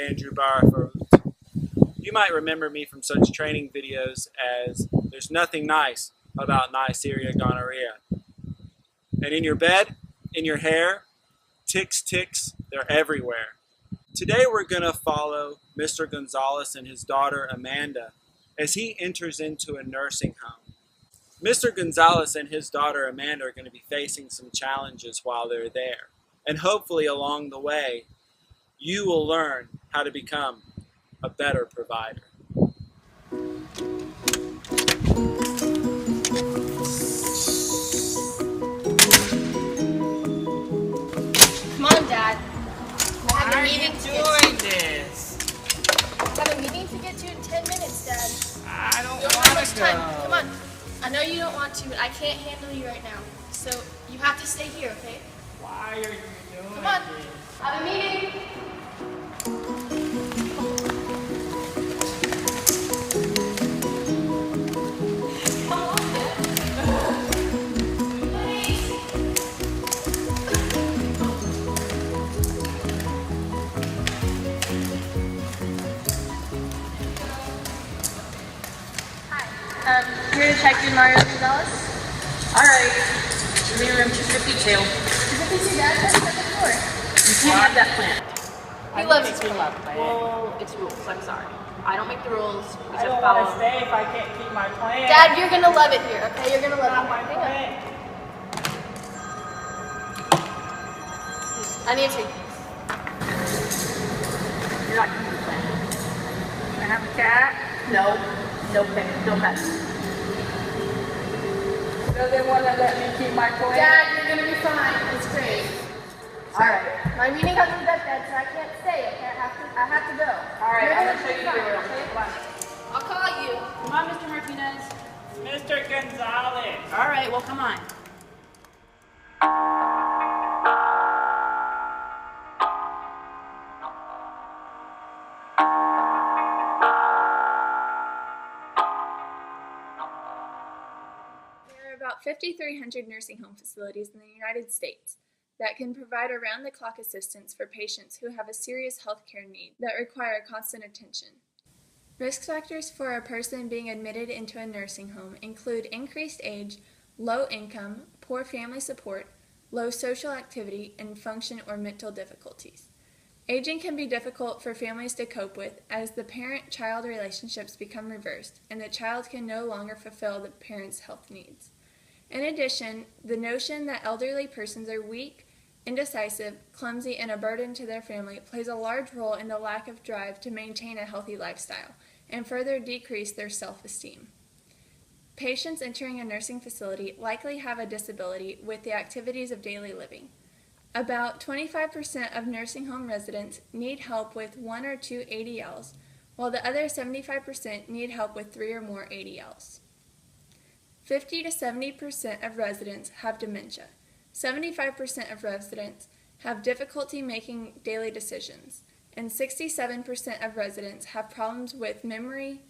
Andrew Barfoot. You might remember me from such training videos as "There's nothing nice about Neisseria gonorrhea." And in your bed, in your hair, ticks, they're everywhere. Today we're going to follow Mr. Gonzalez and his daughter Amanda as he enters into a nursing home. Mr. Gonzalez and his daughter Amanda are going to be facing some challenges while they're there. And hopefully along the way, you will learn how to become a better provider. Come on, Dad. Why are you doing this? I have a meeting to get to in 10 minutes, Dad. I don't have want much to time. go. Come on. I know you don't want to, but I can't handle you right now. So you have to stay here, okay? Why are you doing Come on. this? I have a meeting. Come on, Dad. Please. Hi. Here to check in Mario Gonzalez. All right. Give me room 252. 252, Dad. That's the floor. You can't have that plant. He loves his plan. Well, it's rules. I'm sorry. I don't make the rules. We I just don't follow want to stay if I can't keep my plan. Dad, you're gonna love it here, okay? You're gonna love Not it. my Hang on. plan. I need to take these. You're not keeping the plant. Can I have a cat? No. No pet. No pets. Do they want to let me keep my plan? Dad, you're gonna be fine. It's great. All right. My meeting has been Dad, so I can't stay. Okay, I have to go. All right. You're I'm gonna gonna show be you fine, the room. okay? Come on. I'll call you. Come on, Mr. Martinez. Mr. Gonzalez. All right. Well, come on. There are about 5,300 nursing home facilities in the United States that can provide around-the-clock assistance for patients who have a serious healthcare need that require constant attention. Risk factors for a person being admitted into a nursing home include increased age, low income, poor family support, low social activity, and function or mental difficulties. Aging can be difficult for families to cope with as the parent-child relationships become reversed and the child can no longer fulfill the parent's health needs. In addition, the notion that elderly persons are weak, indecisive, clumsy, and a burden to their family plays a large role in the lack of drive to maintain a healthy lifestyle and further decrease their self-esteem. Patients entering a nursing facility likely have a disability with the activities of daily living. About 25% of nursing home residents need help with 1 or 2 ADLs, while the other 75% need help with 3 or more ADLs. 50 to 70% of residents have dementia. 75% of residents have difficulty making daily decisions, and 67% of residents have problems with memory.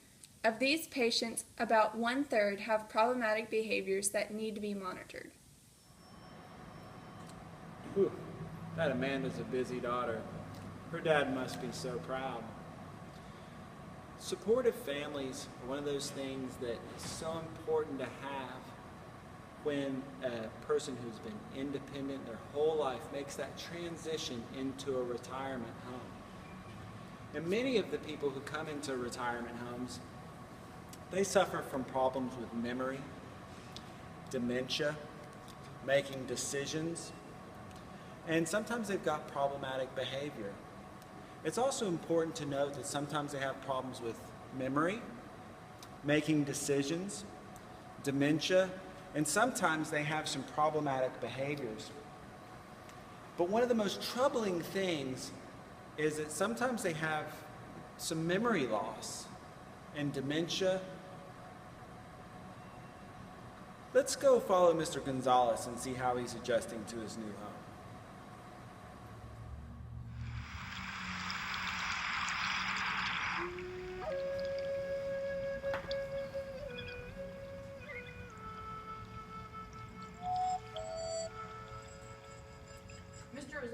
Of these patients, about 1/3 have problematic behaviors that need to be monitored. Whew. That Amanda's a busy daughter. Her dad must be so proud. Supportive families are one of those things that is so important to have when a person who's been independent their whole life makes that transition into a retirement home. And many of the people who come into retirement homes, they suffer from problems with memory, dementia, making decisions, and sometimes they've got problematic behavior. It's also important to note that sometimes they have problems with memory, making decisions, dementia, and sometimes they have some problematic behaviors. But one of the most troubling things is that sometimes they have some memory loss and dementia. Let's go follow Mr. Gonzalez and see how he's adjusting to his new home.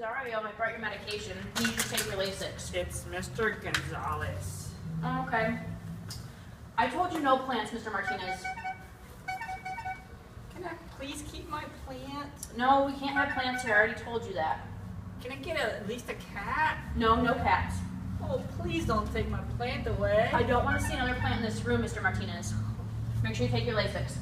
Sorry, I brought your medication. You need to take your Lasix. It's Mr. Gonzalez. Oh, okay. I told you no plants, Mr. Martinez. Can I please keep my plant? No, we can't have plants here. I already told you that. Can I get at least a cat? No, no cats. Oh, please don't take my plant away. I don't want to see another plant in this room, Mr. Martinez. Make sure you take your Lasix.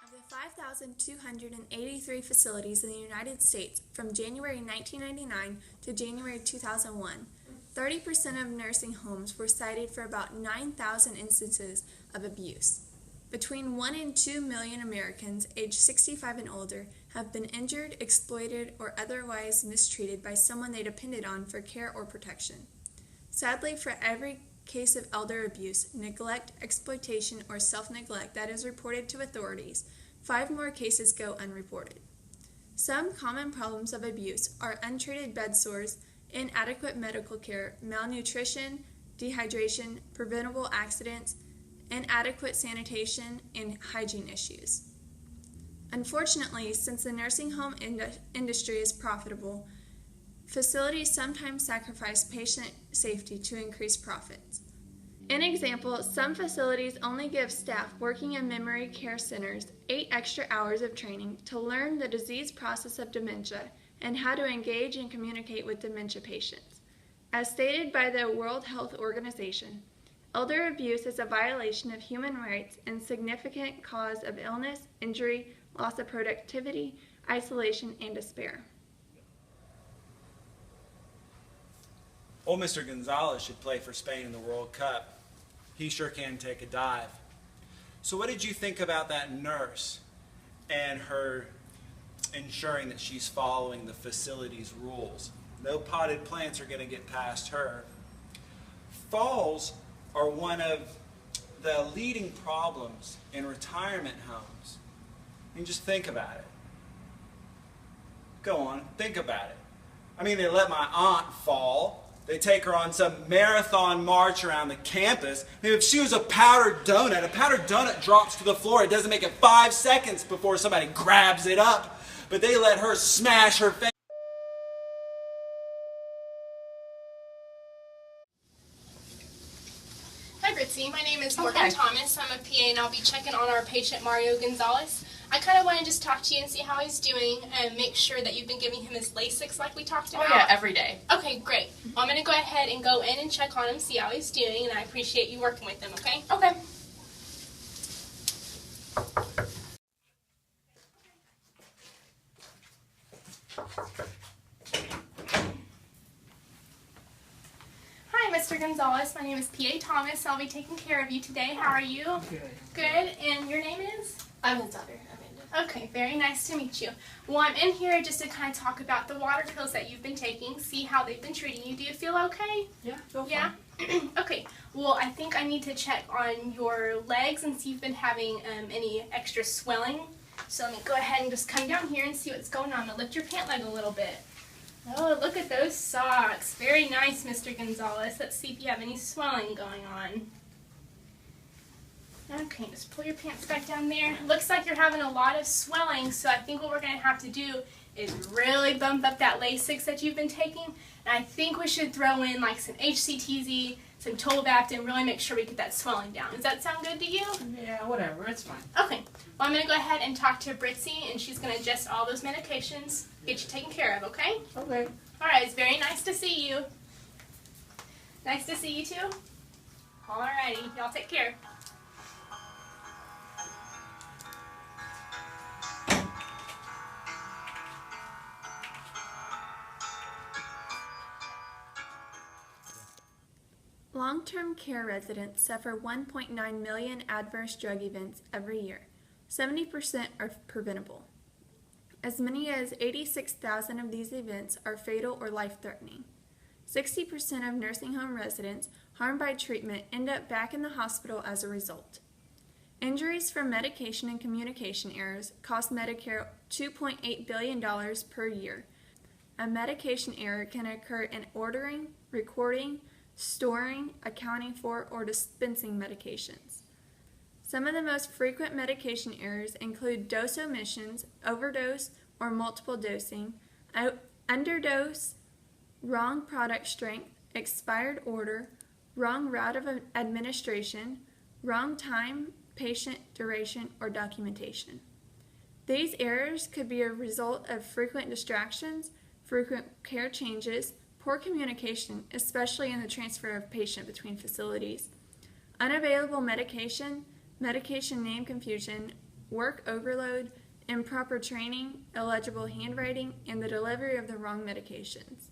Of the 5,283 facilities in the United States from January 1999 to January 2001, 30% of nursing homes were cited for about 9,000 instances of abuse. Between 1 and 2 million Americans aged 65 and older have been injured, exploited, or otherwise mistreated by someone they depended on for care or protection. Sadly, for every case of elder abuse, neglect, exploitation, or self-neglect that is reported to authorities, 5 more cases go unreported. Some common problems of abuse are untreated bed sores, inadequate medical care, malnutrition, dehydration, preventable accidents, inadequate sanitation, and hygiene issues. Unfortunately, since the nursing home industry is profitable, facilities sometimes sacrifice patient safety to increase profits. An example, some facilities only give staff working in memory care centers 8 extra hours of training to learn the disease process of dementia and how to engage and communicate with dementia patients. As stated by the World Health Organization, elder abuse is a violation of human rights and significant cause of illness, injury, loss of productivity, isolation, and despair. Old Mr. Gonzalez should play for Spain in the World Cup. He sure can take a dive. So what did you think about that nurse and her ensuring that she's following the facility's rules? No potted plants are going to get past her. Falls are one of the leading problems in retirement homes. I mean, just think about it. Go on, think about it. I mean, they let my aunt fall. They take her on some marathon march around the campus. I mean, if she was a powdered donut drops to the floor. It doesn't make it 5 seconds before somebody grabs it up. But they let her smash her face. Hi, Britzy. My name is Morgan Thomas. I'm a PA, and I'll be checking on our patient, Mario Gonzalez. I kind of want to just talk to you and see how he's doing and make sure that you've been giving him his Lasix like we talked about. Oh, yeah, every day. Okay, great. Well, I'm going to go ahead and go in and check on him, see how he's doing, and I appreciate you working with him, okay? Okay. Hi, Mr. Gonzalez. My name is PA Thomas. I'll be taking care of you today. How are you? Good. Good. And your name is? I'm his daughter, Amanda. Okay, very nice to meet you. Well, I'm in here just to kind of talk about the water pills that you've been taking, see how they've been treating you. Do you feel okay? Yeah, feel Yeah? Okay. Well, I think I need to check on your legs and see if you've been having any extra swelling. So let me go ahead and just come down here and see what's going on. I'm going to lift your pant leg a little bit. Oh, look at those socks. Very nice, Mr. Gonzalez. Let's see if you have any swelling going on. Okay, just pull your pants back down there. Looks like you're having a lot of swelling, so I think what we're going to have to do is really bump up that Lasix that you've been taking. And I think we should throw in like some HCTZ, some Tolvapt, and really make sure we get that swelling down. Does that sound good to you? Yeah, whatever. It's fine. Okay. Well, I'm going to go ahead and talk to Britzy, and she's going to adjust all those medications, get you taken care of, okay? Okay. All right. It's very nice to see you. Nice to see you, too. All righty. Y'all take care. Long-term care residents suffer 1.9 million adverse drug events every year. 70% are preventable. As many as 86,000 of these events are fatal or life-threatening. 60% of nursing home residents harmed by treatment end up back in the hospital as a result. Injuries from medication and communication errors cost Medicare $2.8 billion per year. a medication error can occur in ordering, recording, storing, accounting for, or dispensing medications. Some of the most frequent medication errors include dose omissions, overdose or multiple dosing, underdose, wrong product strength, expired order, wrong route of administration, wrong time, patient duration, or documentation. These errors could be a result of frequent distractions, frequent care changes, poor communication, especially in the transfer of patient between facilities, unavailable medication, medication name confusion, work overload, improper training, illegible handwriting, and the delivery of the wrong medications.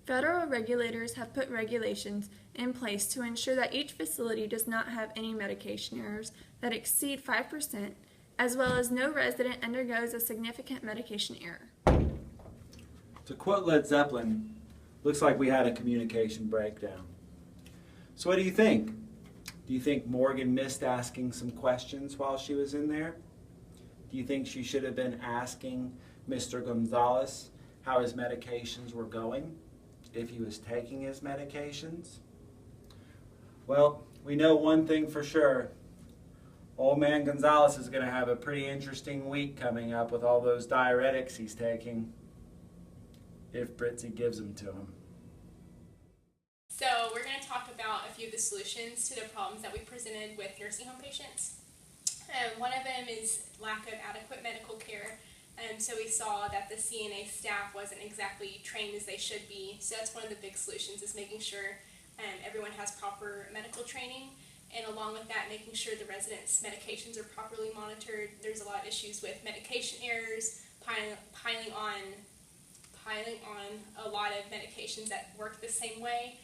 Federal regulators have put regulations in place to ensure that each facility does not have any medication errors that exceed 5%, as well as no resident undergoes a significant medication error. To quote Led Zeppelin, looks like we had a communication breakdown. So what do you think? Do you think Morgan missed asking some questions while she was in there? Do you think she should have been asking Mr. Gonzalez how his medications were going, if he was taking his medications? Well, we know one thing for sure. Old man Gonzalez is going to have a pretty interesting week coming up with all those diuretics he's taking, if Britzy gives them to him. So we're going to talk about a few of the solutions to the problems that we presented with nursing home patients. One of them is lack of adequate medical care. So we saw that the CNA staff wasn't exactly trained as they should be. So that's one of the big solutions, is making sure everyone has proper medical training. And along with that, making sure the residents' medications are properly monitored. There's a lot of issues with medication errors, piling on a lot of medications that work the same way.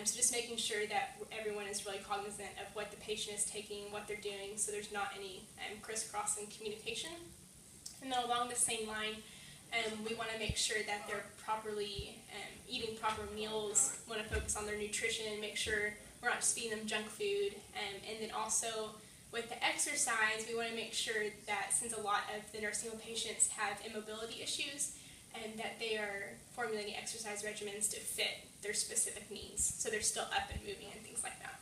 So just making sure that everyone is really cognizant of what the patient is taking, what they're doing, so there's not any crisscrossing communication. And then along the same line, we want to make sure that they're properly eating proper meals. We want to focus on their nutrition, make sure we're not just feeding them junk food. And then also with the exercise, we want to make sure that, since a lot of the nursing home patients have immobility issues, and that they are formulating exercise regimens to fit their specific needs, so they're still up and moving and things like that.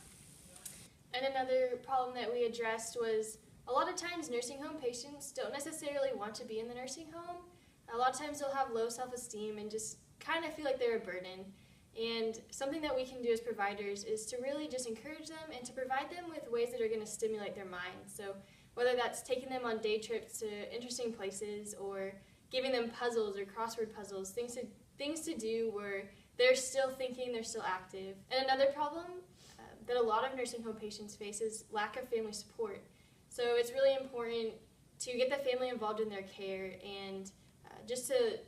And another problem that we addressed was a lot of times nursing home patients don't necessarily want to be in the nursing home. A lot of times they'll have low self-esteem and just kind of feel like they're a burden. And something that we can do as providers is to really just encourage them and to provide them with ways that are going to stimulate their minds. So whether that's taking them on day trips to interesting places, or giving them puzzles or crossword puzzles, things to do where they're still thinking, they're still active. And another problem that a lot of nursing home patients face is lack of family support. So it's really important to get the family involved in their care, and just to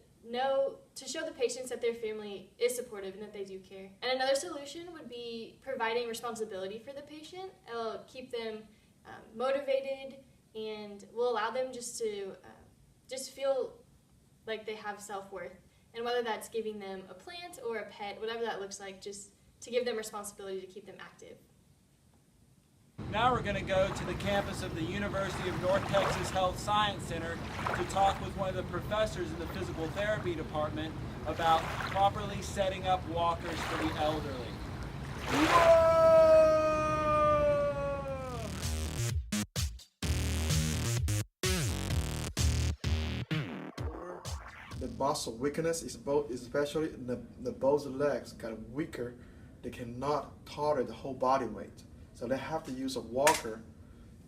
show the patients that their family is supportive and that they do care. And another solution would be providing responsibility for the patient. It'll keep them motivated and will allow them just to just feel like they have self-worth. And whether that's giving them a plant or a pet, whatever that looks like, just to give them responsibility to keep them active. Now we're going to go to the campus of the University of North Texas Health Science Center to talk with one of the professors in the physical therapy department about properly setting up walkers for the elderly. Whoa! The muscle weakness is especially the both legs got weaker. They cannot tolerate the whole body weight. So they have to use a walker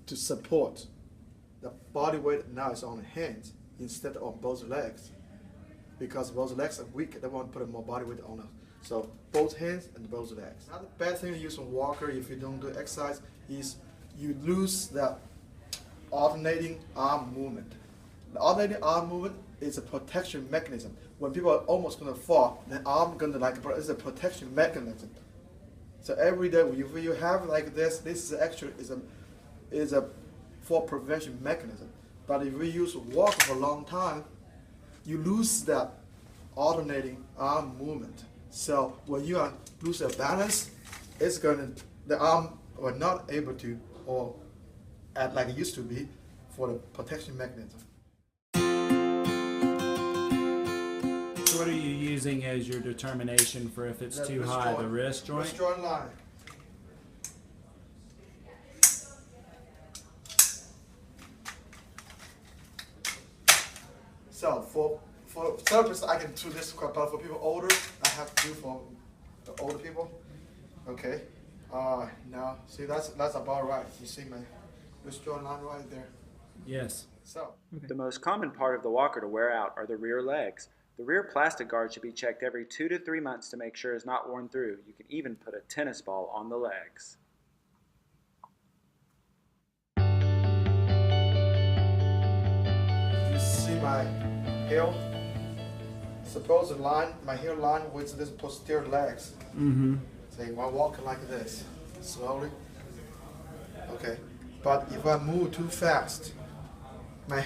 to support. The body weight now is on the hands instead of both legs. Because both legs are weak, they want to put more body weight on them. So both hands and both legs. Another bad thing to use a walker if you don't do exercise is you lose the alternating arm movement. The alternating arm movement is a protection mechanism. When people are almost going to fall, the arm going to it's a protection mechanism. So every day, if you have like this is actually is a fall prevention mechanism. But if we use walker for a long time, you lose that alternating arm movement. So when you lose your balance, the arm will not able to or act like it used to be for the protection mechanism. what are you using as your determination for if it's too high? The wrist joint? Wrist joint line. So for therapists, I can do this quite, but for people older, I have to do for the older people. Okay. Now see that's about right. You see my wrist joint line right there. Yes. So. The most common part of the walker to wear out are the rear legs. The rear plastic guard should be checked every 2 to 3 months to make sure it's not worn through. You can even put a tennis ball on the legs. You see my heel? Suppose the line, my heel line with this posterior legs. Mm-hmm. So you want to walk like this, slowly. Okay. But if I move too fast, my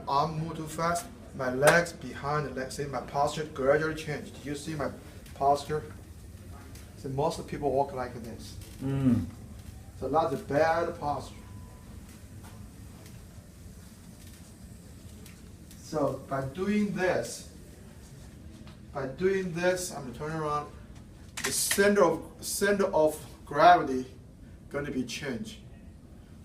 arm move too fast, my legs behind the legs, see my posture gradually change. Do you see my posture? So most of the people walk like this. Mm. So that's a bad posture. So by doing this, I'm gonna turn around. The center of gravity gonna be changed.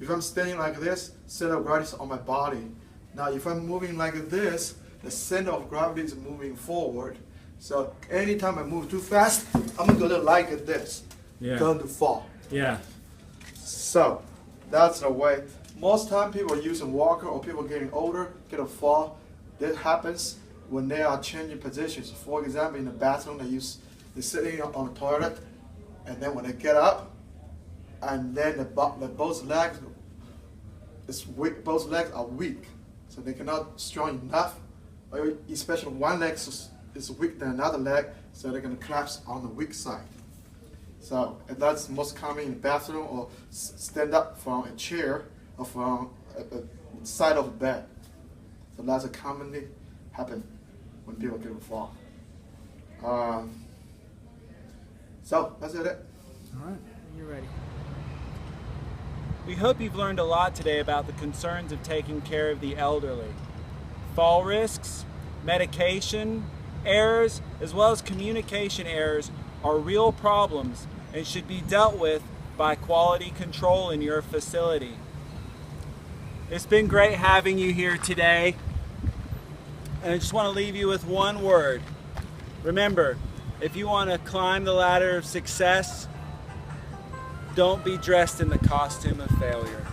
If I'm standing like this, center of gravity is on my body. Now if I'm moving like this, the center of gravity is moving forward. So anytime I move too fast, I'm gonna like this, going to fall. Yeah. So that's the way. Most time people use a walker or people getting older get a fall. That happens when they are changing positions. For example, in the bathroom, they're sitting on the toilet, and then when they get up, and then both legs is weak. Both legs are weak, so they cannot strong enough. Or especially one leg is weak than another leg, so they're gonna collapse on the weak side. So and that's most common in the bathroom or stand up from a chair or from a side of a bed. So that's a commonly happen when people get a fall. So that's it. All right, you're ready. We hope you've learned a lot today about the concerns of taking care of the elderly. Fall risks, medication errors, as well as communication errors are real problems and should be dealt with by quality control in your facility. It's been great having you here today, and I just want to leave you with one word. Remember, if you want to climb the ladder of success, don't be dressed in the costume of failure.